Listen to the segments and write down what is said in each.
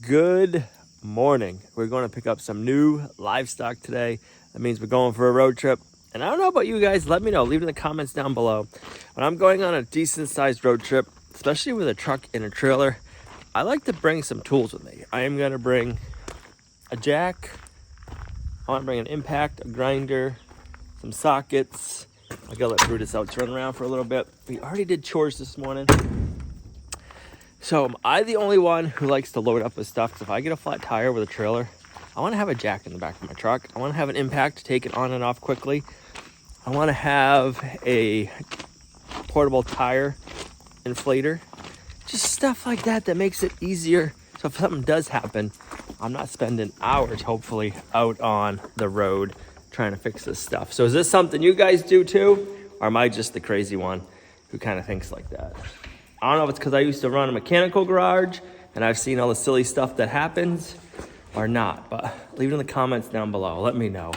Good morning. We're going to pick up some new livestock today. That means we're going for a road trip. And I don't know about you guys, let me know. Leave it in the comments down below. When I'm going on a decent sized road trip, especially with a truck and a trailer, I like to bring some tools with me. I am going to bring a jack. I want to bring an impact, a grinder, some sockets. I gotta let Brutus out to run around for a little bit. We already did chores this morning. So am I the only one who likes to load up with stuff? Because if I get a flat tire with a trailer, I want to have a jack in the back of my truck. I want to have an impact to take it on and off quickly. I want to have a portable tire inflator. Just stuff like that that makes it easier. So if something does happen, I'm not spending hours, hopefully, out on the road trying to fix this stuff. So is this something you guys do too? Or am I just the crazy one who kind of thinks like that? I don't know if it's because I used to run a mechanical garage and I've seen all the silly stuff that happens or not, but leave it in the comments down below. Let me know.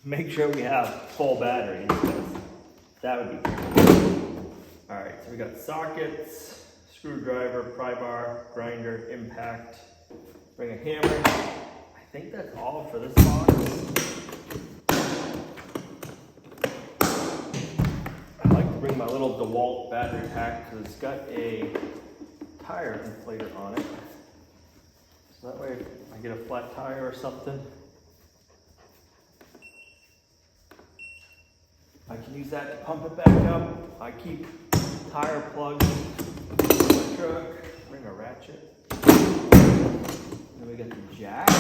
Make sure we have full batteries, because that would be cool. All right, so we got sockets, screwdriver, pry bar, grinder, impact, bring a hammer. I think that's all for this box. I like to bring my little DeWalt battery pack because it's got a tire inflator on it. So that way if I get a flat tire or something, I can use that to pump it back up. I keep tire plugs in my truck. Bring a ratchet. Then we got the jack.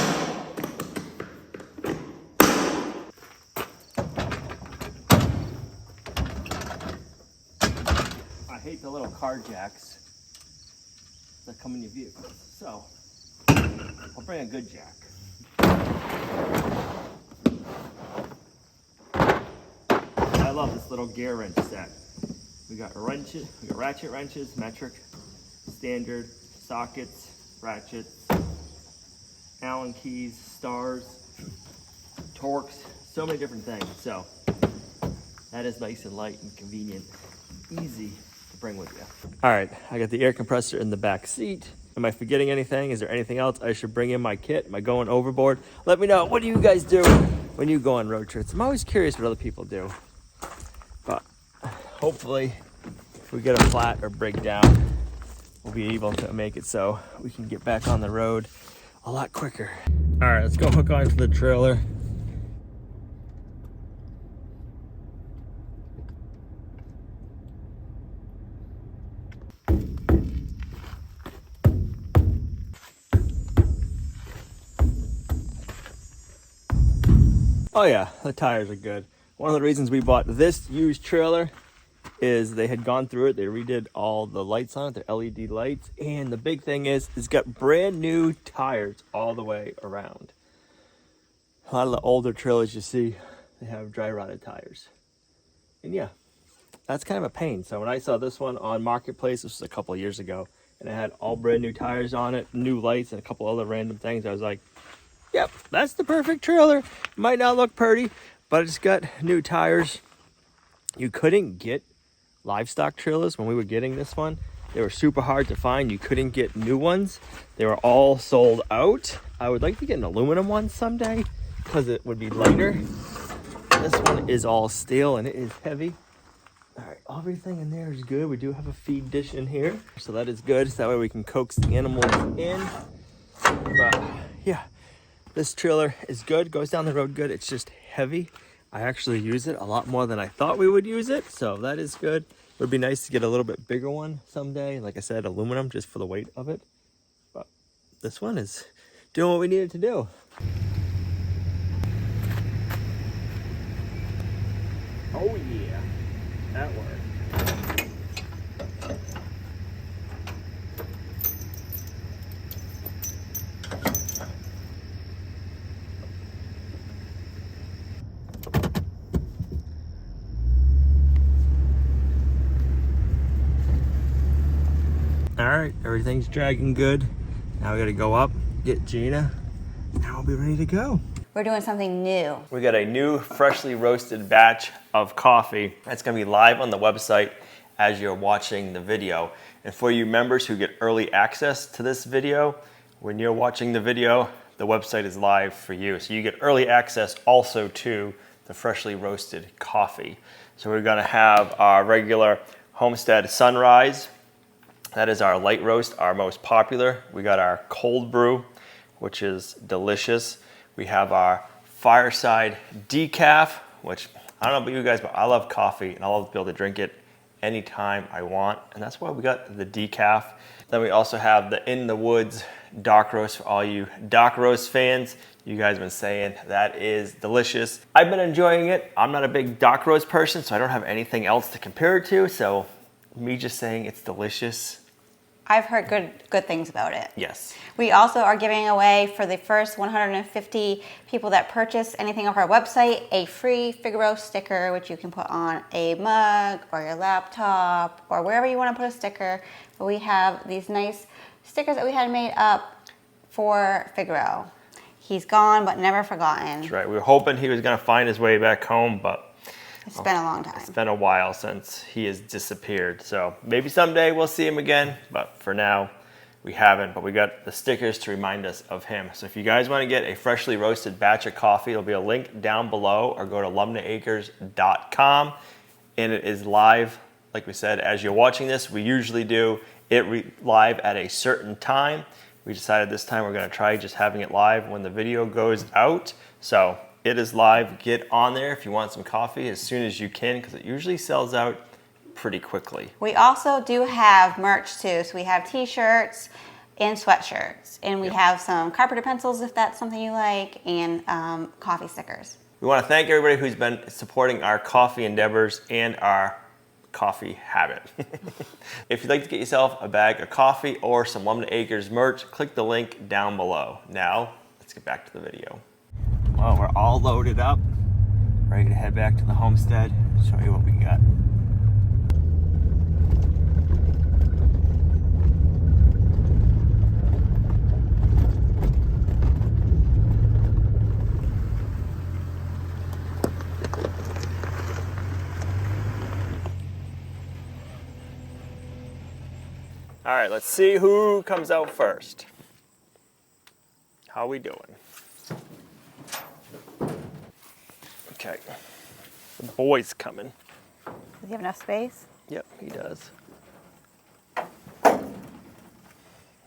I hate the little car jacks that come in your vehicles. So I'll bring a good jack. I love this little gear wrench set. We got wrenches, we got ratchet wrenches, metric, standard, sockets, ratchets, Allen keys, stars, torques, so many different things. So that is nice and light and convenient, easy to bring with you. All right, I got the air compressor in the back seat. Am I forgetting anything? Is there anything else I should bring in my kit? Am I going overboard? Let me know. What do you guys do when you go on road trips? I'm always curious what other people do. But hopefully, if we get a flat or breakdown, we'll be able to make it so we can get back on the road a lot quicker. All right, let's go hook onto the trailer. Oh yeah, the tires are good. One of the reasons we bought this used trailer is they had gone through it. They redid all the lights on it, the LED lights. And the big thing is, it's got brand new tires all the way around. A lot of the older trailers you see, they have dry rotted tires. And yeah, that's kind of a pain. So when I saw this one on Marketplace, this was a couple of years ago, and it had all brand new tires on it, new lights, and a couple other random things, I was like, yep, that's the perfect trailer. Might not look pretty, but it's got new tires. You couldn't get livestock trailers when we were getting this one. They were super hard to find. You couldn't get new ones. They were all sold out. I would like to get an aluminum one someday because it would be lighter. This one is all steel and it is heavy. All right, everything in there is good. We do have a feed dish in here, so that is good. So that way we can coax the animals in. But yeah, this trailer is good, goes down the road good. It's just heavy. I actually use it a lot more than I thought we would use it, so that is good. It would be nice to get a little bit bigger one someday. Like I said, aluminum, just for the weight of it. But this one is doing what we needed to do. Oh yeah, that worked. All right, everything's dragging good. Now we gotta go up, get Gina, and we'll be ready to go. We're doing something new. We got a new freshly roasted batch of coffee that's gonna be live on the website as you're watching the video. And for you members who get early access to this video, when you're watching the video, the website is live for you. So you get early access also to the freshly roasted coffee. So we're gonna have our regular Homestead Sunrise. That is our light roast, our most popular. We got our cold brew, which is delicious. We have our Fireside Decaf, which I don't know about you guys, but I love coffee and I love to be able to drink it anytime I want. And that's why we got the decaf. Then we also have the In the Woods dark roast for all you dark roast fans. You guys have been saying that is delicious. I've been enjoying it. I'm not a big dark roast person, so I don't have anything else to compare it to. So me just saying it's delicious. I've heard good things about it. Yes. We also are giving away for the first 150 people that purchase anything off our website a free Figaro sticker, which you can put on a mug or your laptop or wherever you want to put a sticker. But we have these nice stickers that we had made up for Figaro. He's gone but never forgotten. That's right. We were hoping he was going to find his way back home, but it's been a long time. It's been a while since he has disappeared. So maybe someday we'll see him again, but for now we haven't. But we got the stickers to remind us of him. So if you guys want to get a freshly roasted batch of coffee, there'll be a link down below, or go to lumnahacres.com. And it is live, like we said, as you're watching this. We usually do it live at a certain time. We decided this time we're going to try just having it live when the video goes out. So it is live. Get on there if you want some coffee as soon as you can, because it usually sells out pretty quickly. We also do have merch too. So we have t-shirts and sweatshirts, and we have some carpenter pencils if that's something you like, and coffee stickers. We want to thank everybody who's been supporting our coffee endeavors and our coffee habit. If you'd like to get yourself a bag of coffee or some Lumnah Acres merch, click the link down below. Now, let's get back to the video. Well, we're all loaded up, ready to head back to the homestead, show you what we got. All right, let's see who comes out first. How we doing? Okay, the boy's coming. Does he have enough space? Yep, he does.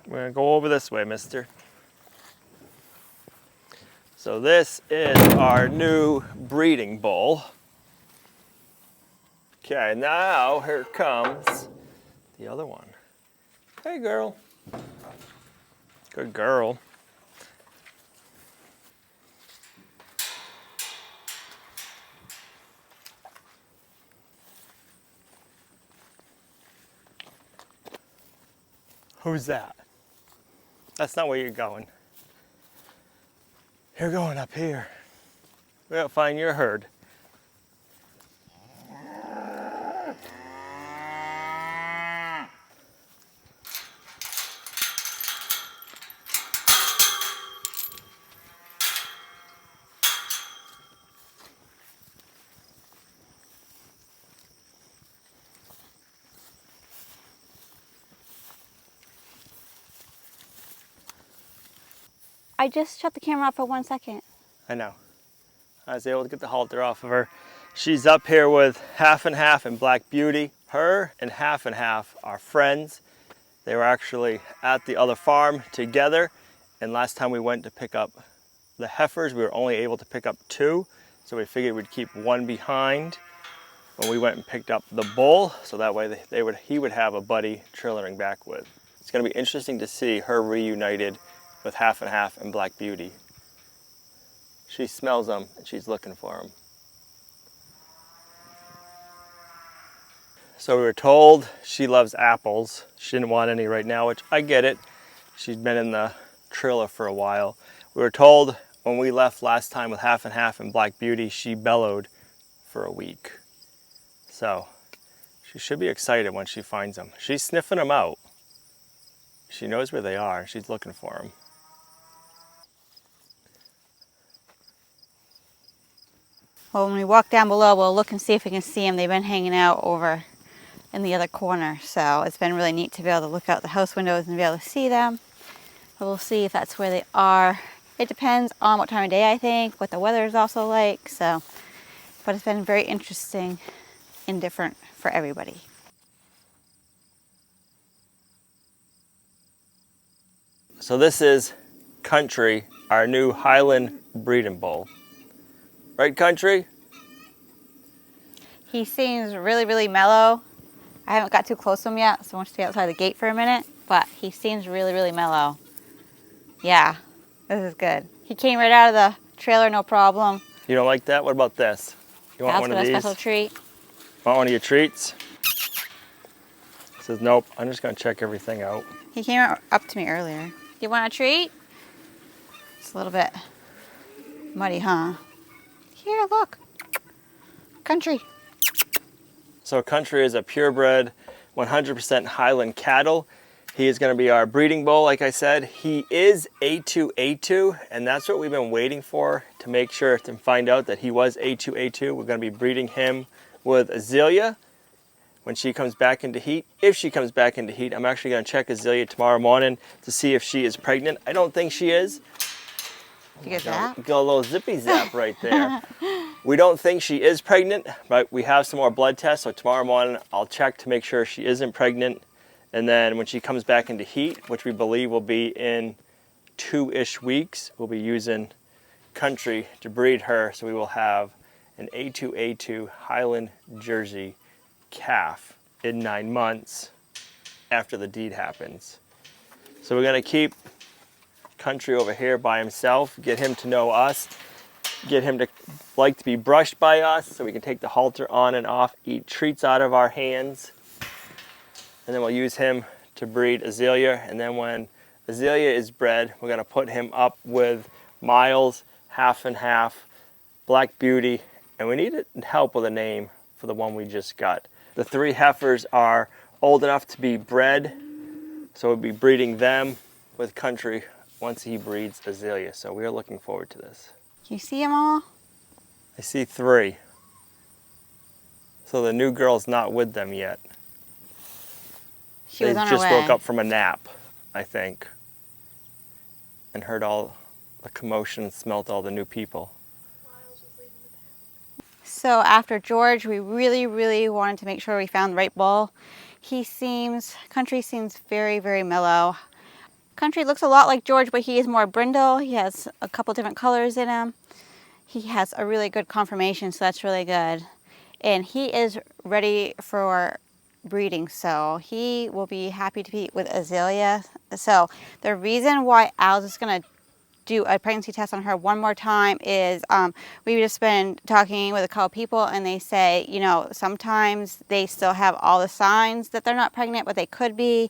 We're gonna go over this way, mister. So this is our new breeding bull. Okay, now here comes the other one. Hey, girl. Good girl. Who's that? That's not where you're going. You're going up here. We gotta find your herd. I just shut the camera off for 1 second. I know. I was able to get the halter off of her. She's up here with Half and Half and Black Beauty. Her and Half are friends. They were actually at the other farm together. And last time we went to pick up the heifers, we were only able to pick up 2. So we figured we'd keep 1 behind when we went and picked up the bull. So that way he would have a buddy trailering back with. It's gonna be interesting to see her reunited with Half and Black Beauty. She smells them and she's looking for them. So we were told she loves apples. She didn't want any right now, which I get it. She'd been in the trailer for a while. We were told when we left last time with Half and Black Beauty, she bellowed for a week. So she should be excited when she finds them. She's sniffing them out. She knows where they are. She's looking for them. Well, when we walk down below, we'll look and see if we can see them. They've been hanging out over in the other corner, so it's been really neat to be able to look out the house windows and be able to see them. But we'll see if that's where they are. It depends on what time of day, I think, what the weather is also like. So, but it's been very interesting and different for everybody. So this is Country, our new Highland breeding bull. Right, Country? He seems really, really mellow. I haven't got too close to him yet, so I want to stay outside the gate for a minute. But he seems really, really mellow. Yeah, this is good. He came right out of the trailer, no problem. You don't like that? What about this? You want one of these? A special treat. Want one of your treats? He says, nope, I'm just gonna check everything out. He came up to me earlier. You want a treat? It's a little bit muddy, huh? Here, look. Country. So Country is a purebred, 100% Highland cattle. He is going to be our breeding bull, like I said. He is A2A2, and that's what we've been waiting for to make sure to find out that he was A2A2. We're going to be breeding him with Azalea when she comes back into heat. If she comes back into heat, I'm actually going to check Azalea tomorrow morning to see if she is pregnant. I don't think she is. You get that? Got a little zippy zap right there. We don't think she is pregnant, but we have some more blood tests, so tomorrow morning I'll check to make sure she isn't pregnant. And then when she comes back into heat, which we believe will be in 2-ish weeks, we'll be using Country to breed her, so we will have an A2A2 Highland Jersey calf in 9 months after the deed happens. So we're gonna keep Country over here by himself, get him to know us, get him to like to be brushed by us so we can take the halter on and off, eat treats out of our hands. And then we'll use him to breed Azalea. And then when Azalea is bred, we're gonna put him up with 𝑚𝑎𝑖𝑙, half and half, Black Beauty, and we need help with a name for the one we just got. The 3 heifers are old enough to be bred, so we'll be breeding them with Country once he breeds Azalea. So we are looking forward to this. Can you see them all? I see 3. So the new girl's not with them yet. She was on her just way. woke up from a nap, I think, and heard all the commotion and smelt all the new people. So after George, we really, really wanted to make sure we found the right bull. Country seems very, very mellow. Country looks a lot like George, but he is more brindle. He has a couple different colors in him. He has a really good conformation, so that's really good. And he is ready for breeding, so he will be happy to be with Azalea. So the reason why Al's is going to do a pregnancy test on her one more time is we've just been talking with a couple people, and they say, you know, sometimes they still have all the signs that they're not pregnant, but they could be.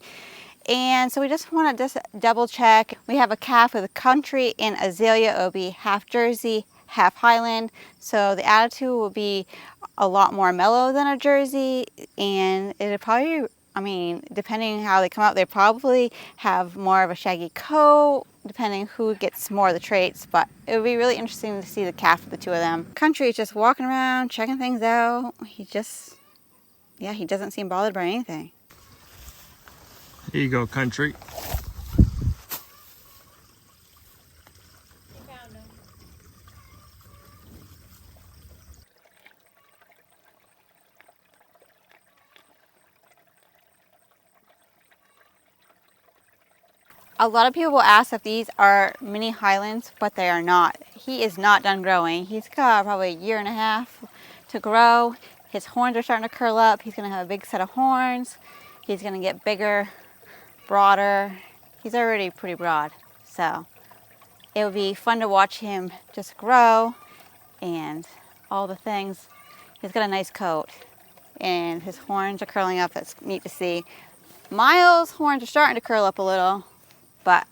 And so we just want to just double check. We have a calf with a Country and Azalea. It will be half Jersey, half Highland. So the attitude will be a lot more mellow than a Jersey, and it'll probably, I mean, depending how they come out, they probably have more of a shaggy coat, depending who gets more of the traits. But it would be really interesting to see the calf of the 2 of them. Country is just walking around, checking things out. He doesn't seem bothered by anything. Here you go, Country. A lot of people will ask if these are mini Highlands, but they are not. He is not done growing. He's got probably 1.5 years to grow. His horns are starting to curl up. He's going to have a big set of horns. He's going to get bigger, broader. He's already pretty broad. So it will be fun to watch him just grow and all the things. He's got a nice coat and his horns are curling up. That's neat to see. 𝑚𝑎𝑖𝑙's horns are starting to curl up a little, but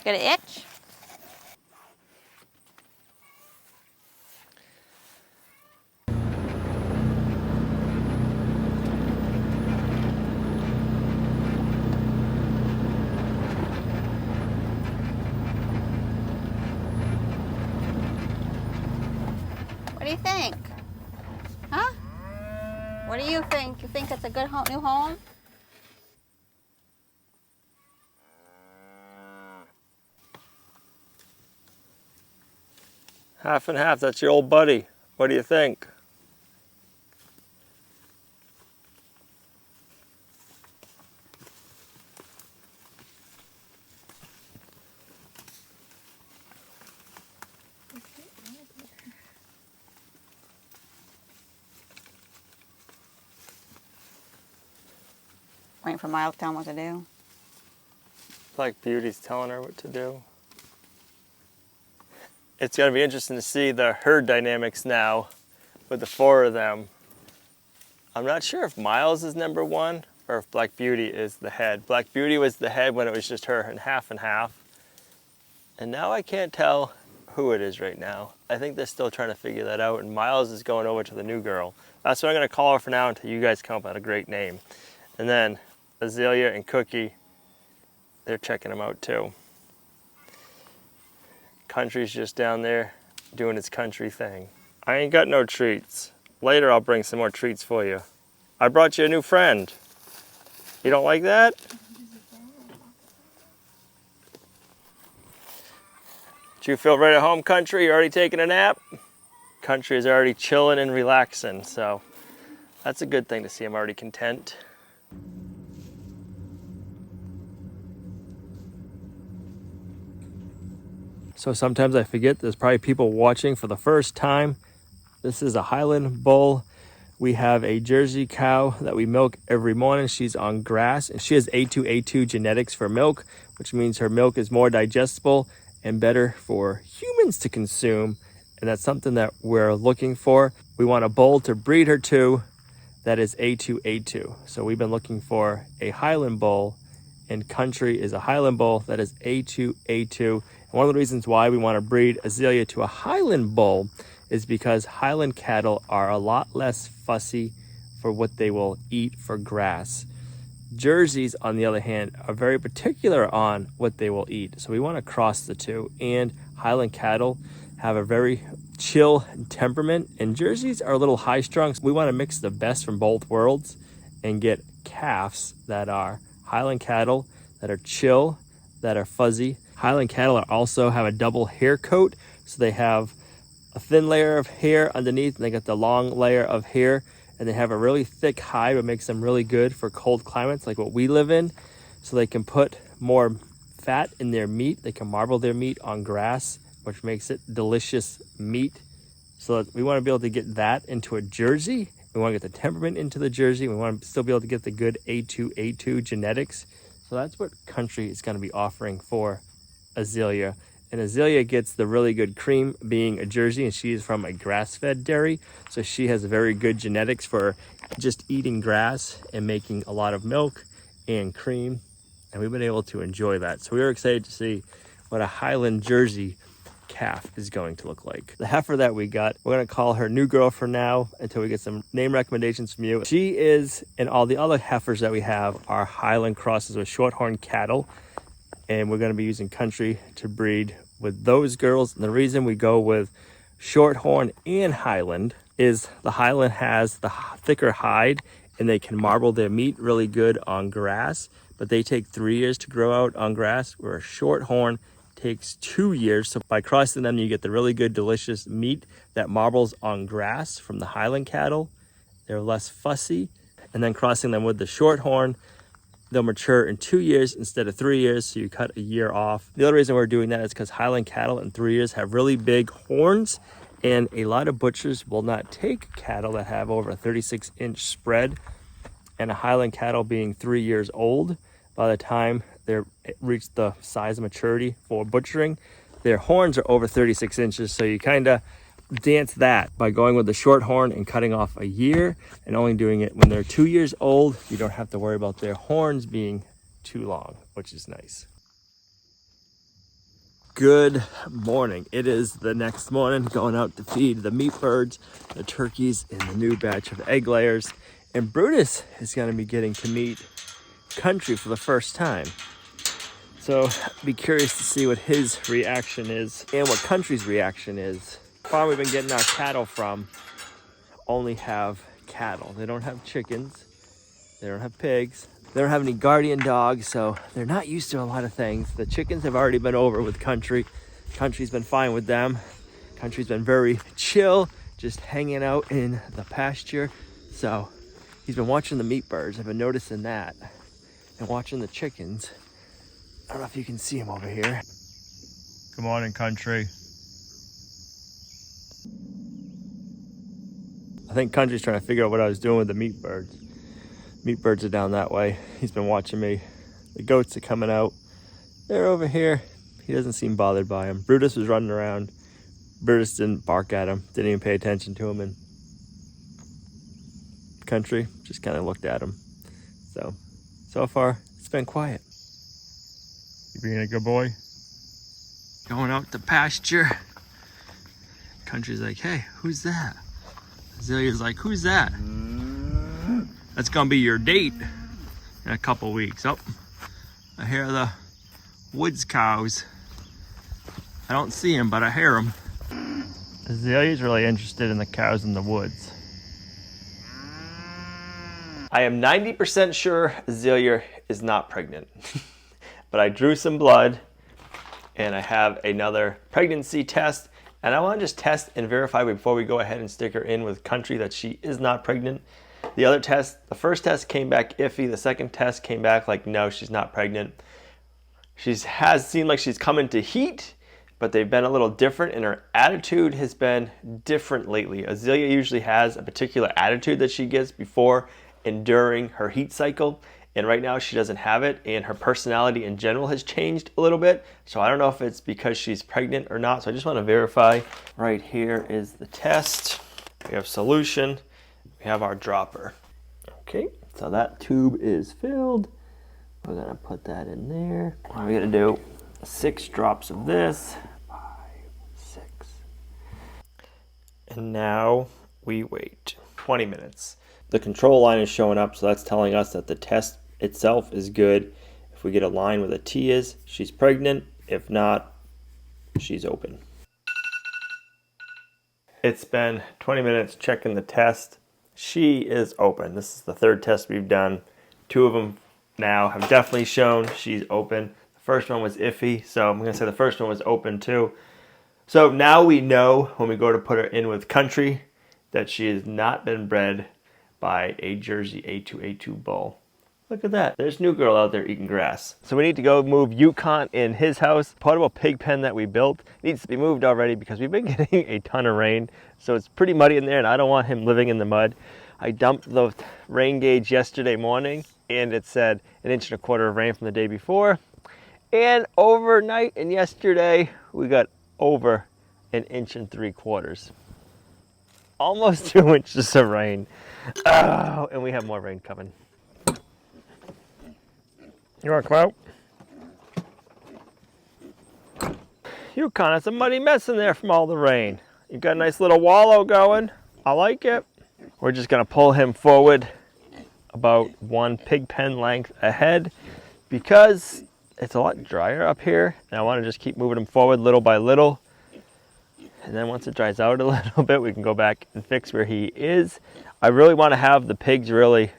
got an itch. do you think? Huh? What do you think? You think it's a good new home? Half and half, that's your old buddy. What do you think? Waiting for Miles to tell him what to do. Like Beauty's telling her what to do. It's going to be interesting to see the herd dynamics now with the 4 of them. I'm not sure if Miles is number 1 or if Black Beauty is the head. Black Beauty was the head when it was just her and half. And now I can't tell who it is right now. I think they're still trying to figure that out, and Miles is going over to the new girl. That's what I'm going to call her for now until you guys come up with a great name. And then Azalea and Cookie, they're checking them out too. Country's just down there doing its country thing. I ain't got no treats. Later I'll bring some more treats for you. I brought you a new friend. You don't like that? Do you feel right at home, Country? You already taking a nap? Country is already chilling and relaxing, so that's a good thing to see him already content. So sometimes I forget there's probably people watching for the first time. This is a Highland bull. We have a Jersey cow that we milk every morning. She's on grass, and she has A2A2 genetics for milk, which means her milk is more digestible and better for humans to consume. And that's something that we're looking for. We want a bull to breed her to that is A2A2. So we've been looking for a Highland bull, and Country is a Highland bull that is A2A2. And one of the reasons why we want to breed Azalea to a Highland bull is because Highland cattle are a lot less fussy for what they will eat for grass. Jerseys, on the other hand, are very particular on what they will eat. So we want to cross the two. And Highland cattle have a very chill temperament, and Jerseys are a little high-strung. So we want to mix the best from both worlds and get calves that are Highland cattle, that are chill, that are fuzzy. Highland cattle also have a double hair coat, so they have a thin layer of hair underneath, and they got the long layer of hair, and they have a really thick hide, which makes them really good for cold climates like what we live in. So they can put more fat in their meat. They can marble their meat on grass, which makes it delicious meat. So we want to be able to get that into a Jersey. We want to get the temperament into the Jersey. We want to still be able to get the good A2A2 genetics. So that's what Country is going to be offering for Azalea. And Azalea gets the really good cream being a Jersey, and she is from a grass-fed dairy. So she has very good genetics for just eating grass and making a lot of milk and cream. And we've been able to enjoy that. So we were excited to see what a Highland Jersey calf is going to look like. The heifer that we got, we're going to call her New Girl for now until we get some name recommendations from you. She is, and all the other heifers that we have are Highland crosses with shorthorn cattle. And we're going to be using Country to breed with those girls. And the reason we go with Shorthorn and Highland is the Highland has the thicker hide, and they can marble their meat really good on grass, but they take 3 years to grow out on grass, where a Shorthorn takes 2 years. So by crossing them, you get the really good, delicious meat that marbles on grass from the Highland cattle. They're less fussy. And then crossing them with the Shorthorn, they'll mature in 2 years instead of 3 years, so you cut a year off. The other reason we're doing that is because Highland cattle in 3 years have really big horns, and a lot of butchers will not take cattle that have over a 36-inch spread. And a Highland cattle being 3 years old, by the time they reach the size of maturity for butchering, their horns are over 36 inches, so you kind of dance that by going with the short horn and cutting off a year and only doing it when they're 2 years old. You don't have to worry about their horns being too long, which is nice. Good morning. It is the next morning, going out to feed the meat birds, the turkeys, and the new batch of egg layers. And Brutus is going to be getting to meet Country for the first time. So be curious to see what his reaction is and what Country's reaction is. farm we've been getting our cattle from only have cattle. They don't have chickens. They don't have pigs. They don't have any guardian dogs, so they're not used to a lot of things. The chickens have already been over with Country. Country's been fine with them. Country's been very chill, just hanging out in the pasture. So he's been watching the meat birds. I've been noticing that. And watching the chickens. I don't know if you can see him over here. Good morning, Country. I think Country's trying to figure out what I was doing with the meat birds. Meat birds are down that way. He's been watching me. The goats are coming out. They're over here. He doesn't seem bothered by them. Brutus was running around. Brutus didn't bark at him. Didn't even pay attention to him. And Country just kind of looked at him. So far, it's been quiet. You being a good boy? Going out to pasture. Country's like, hey, who's that? Azalea's like, who's that? That's gonna be your date in a couple weeks. Oh, I hear the woods cows. I don't see them, but I hear them. Azalea's really interested in the cows in the woods. I am 90% sure Azalea is not pregnant, but I drew some blood and I have another pregnancy test, and I want to just test and verify before we go ahead and stick her in with Country that she is not pregnant. The other test, the first test came back iffy. The second test came back like, no, she's not pregnant. She has seemed like she's come into heat, but they've been a little different, and her attitude has been different lately. Azalea usually has a particular attitude that she gets before and during her heat cycle, and right now she doesn't have it, and her personality in general has changed a little bit. So I don't know if it's because she's pregnant or not, so I just want to verify. Right here is the test. We have solution. We have our dropper. Okay, so that tube is filled. We're gonna put that in there. What are we gonna do? 6 drops of this. 5, 6. And now we wait 20 minutes. The control line is showing up, so that's telling us that the test itself is good. If we get a line where the T is, she's pregnant. If not, she's open. It's been 20 minutes checking the test. She is open. This is the 3rd test we've done. 2 of them now have definitely shown she's open. The first one was iffy, so I'm going to say the first one was open too. So now we know when we go to put her in with Country that she has not been bred by a Jersey A2 bull. Look at that. There's New Girl out there eating grass. So we need to go move Yukon in his house. Portable pig pen that we built needs to be moved already because we've been getting a ton of rain. So it's pretty muddy in there, and I don't want him living in the mud. I dumped the rain gauge yesterday morning, and it said 1.25 inches of rain from the day before. And overnight and yesterday, we got over 1.75 inches. Almost 2 inches of rain. Oh, and we have more rain coming. You want to come out? Yukon, it's a muddy mess in there from all the rain. You've got a nice little wallow going. I like it. We're just going to pull him forward about 1 pig pen length ahead because it's a lot drier up here. And I want to just keep moving him forward little by little. And then once it dries out a little bit, we can go back and fix where he is. I really want to have the pigs really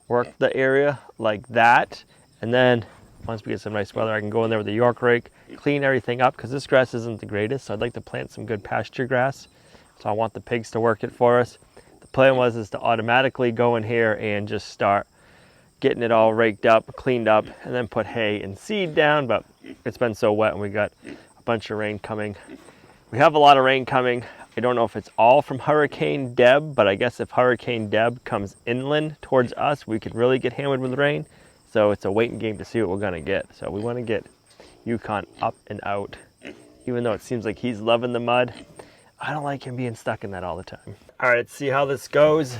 work the area like that. And then once we get some nice weather, I can go in there with the York rake, clean everything up because this grass isn't the greatest. So I'd like to plant some good pasture grass. So I want the pigs to work it for us. The plan is to automatically go in here and just start getting it all raked up, cleaned up, and then put hay and seed down. But it's been so wet and we got a bunch of rain coming. We have a lot of rain coming. I don't know if it's all from Hurricane Deb, but I guess if Hurricane Deb comes inland towards us, we could really get hammered with rain. So it's a waiting game to see what we're gonna get. So we wanna get Yukon up and out. Even though it seems like he's loving the mud, I don't like him being stuck in that all the time. All right, let's see how this goes.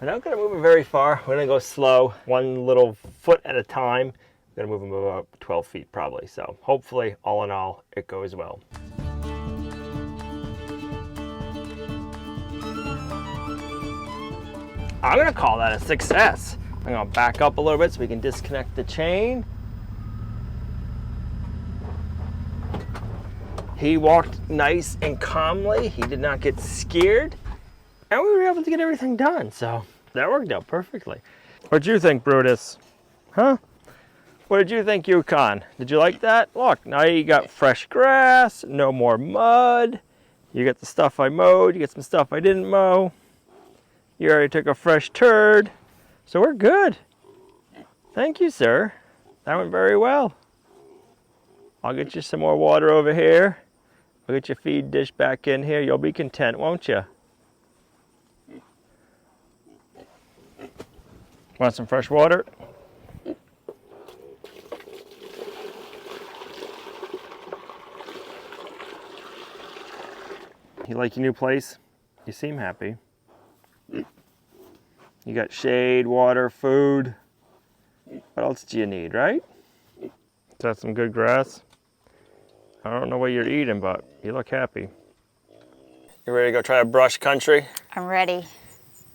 We're not gonna move him very far. We're gonna go slow, 1 little foot at a time. We're gonna move him about 12 feet probably. So hopefully, all in all, it goes well. I'm gonna call that a success. I'm gonna back up a little bit so we can disconnect the chain. He walked nice and calmly. He did not get scared. And we were able to get everything done. So that worked out perfectly. What'd you think, Brutus? Huh? What did you think, Yukon? Did you like that? Look, now you got fresh grass, no more mud. You got the stuff I mowed, you get some stuff I didn't mow. You already took a fresh turd. So we're good. Thank you, sir. That went very well. I'll get you some more water over here. I'll get your feed dish back in here. You'll be content, won't you? Want some fresh water? You like your new place? You seem happy. You got shade, water, food. What else do you need, right? Is that some good grass? I don't know what you're eating, but you look happy. You ready to go try a brush country? I'm ready.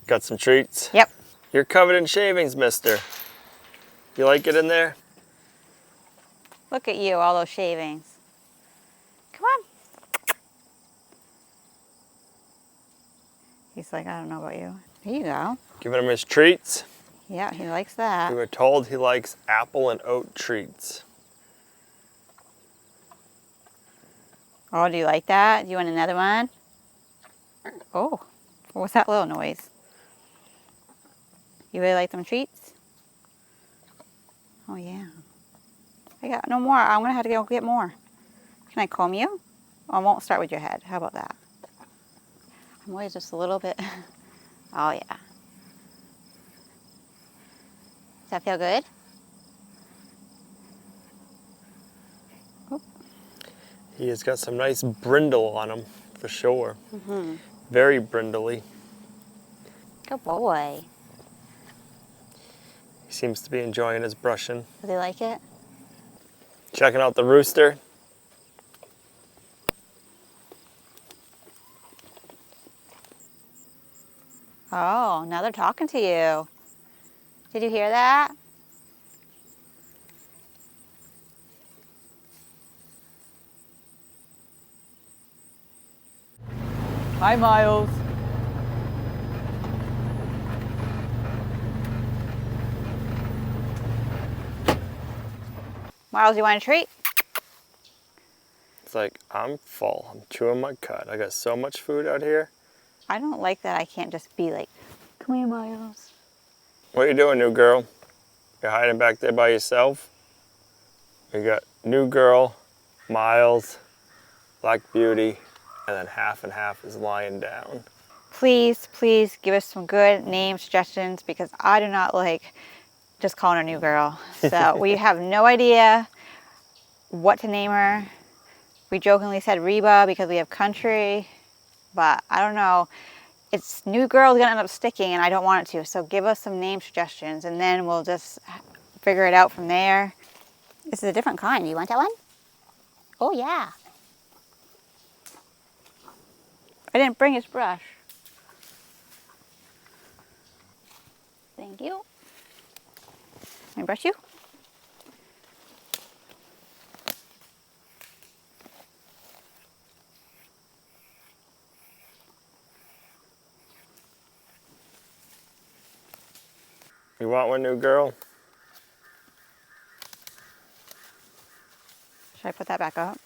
Got some treats? Yep. You're covered in shavings, mister. You like it in there? Look at you, all those shavings. Come on. He's like, I don't know about you. Here you go. Giving him his treats. Yeah, he likes that. We were told he likes apple and oat treats. Oh, do you like that? Do you want another one? Oh, what was that little noise? You really like them treats? Oh, yeah. I got no more. I'm going to have to go get more. Can I comb you? I won't start with your head. How about that? I'm always just a little bit. Oh, yeah. Does that feel good? Oh. He has got some nice brindle on him, for sure. Very brindly. Good boy. He seems to be enjoying his brushing. Does he like it? Checking out the rooster. Oh, now they're talking to you. Did you hear that? Hi, Miles. Miles, you want a treat? It's like, I'm full. I'm chewing my cud. I got so much food out here. I don't like that I can't just be like, come here, Miles. What you doing, new girl? You're hiding back there by yourself? You got new girl, Miles, Black Beauty, and then half and half is lying down. Please, please give us some good name suggestions because I do not like just calling her new girl. So we have no idea what to name her. We jokingly said Reba because we have country, but I don't know. It's new girl is gonna end up sticking and I don't want it to. So give us some name suggestions and then we'll just figure it out from there. This is a different kind. You want that one? Oh yeah. I didn't bring his brush. Thank you. Can I brush you? You want one, new girl? Should I put that back up?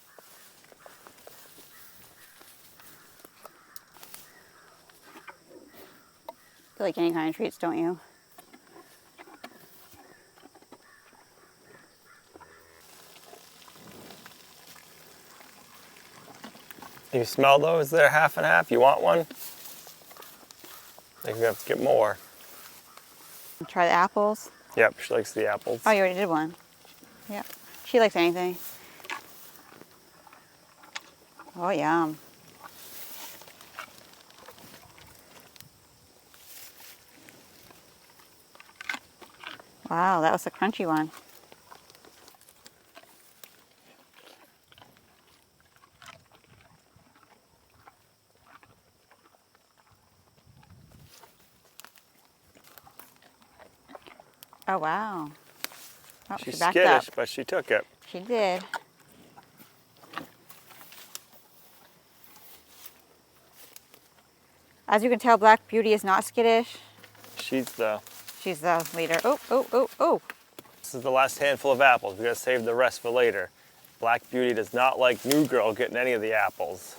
You like any kind of treats, don't you? You smell those? They're half and half. You want one? I think we have to get more. Try the apples. Yep, she likes the apples. Oh, you already did one. Yep. She likes anything. Oh, yum. Wow, that was a crunchy one. Oh, wow. Oh, She's she backed up. skittish, but she took it. She did. As you can tell, Black Beauty is not skittish. She's the... She's the leader. Oh, oh, oh, oh. This is the last handful of apples. We gotta save the rest for later. Black Beauty does not like New Girl getting any of the apples.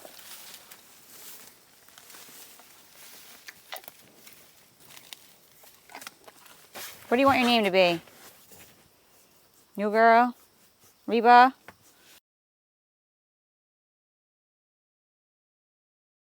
What do you want your name to be? New Girl? Reba?